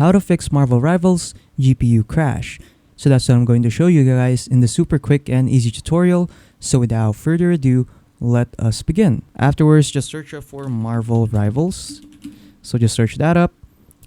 how to fix Marvel Rivals GPU crash. So that's what I'm going to show you guys in the super quick and easy tutorial. So without further ado, let us begin. Afterwards, just search up for Marvel Rivals. So just search that up,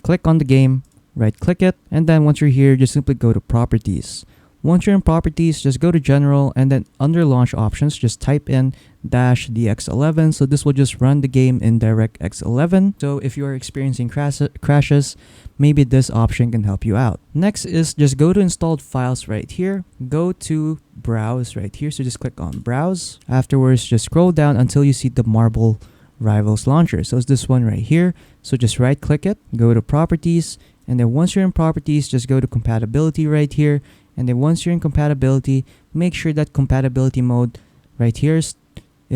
click on the game, right click it, and then once you're here, just simply go to Properties. Once you're in Properties, just go to General, and then under Launch Options, just type in -DX11. So this will just run the game in DirectX 11. So if you are experiencing crashes, maybe this option can help you out. Next is just go to Installed Files right here. Go to Browse right here. So just click on Browse. Afterwards, just scroll down until you see the Marvel Rivals launcher. So it's this one right here. So just right click it, go to Properties, and then once you're in Properties, just go to Compatibility right here. And then once you're in Compatibility, make sure that compatibility mode right here is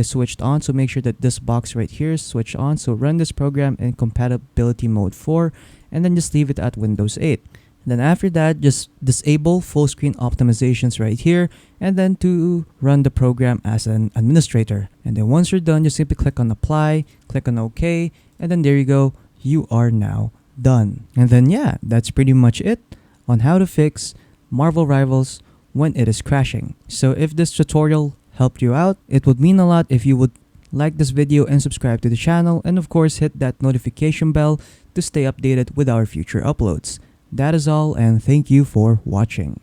switched on. So make sure that this box right here is switched on. So run this program in compatibility mode 4, and then just leave it at Windows 8. And then after that, just disable full screen optimizations right here, and then to run the program as an administrator. And then once you're done, just simply click on Apply, click on OK, and then there you go. You are now done. And then yeah, that's pretty much it on how to fix Marvel Rivals when it is crashing. So if this tutorial helped you out, it would mean a lot if you would like this video and subscribe to the channel, and of course hit that notification bell to stay updated with our future uploads. That is all, and thank you for watching.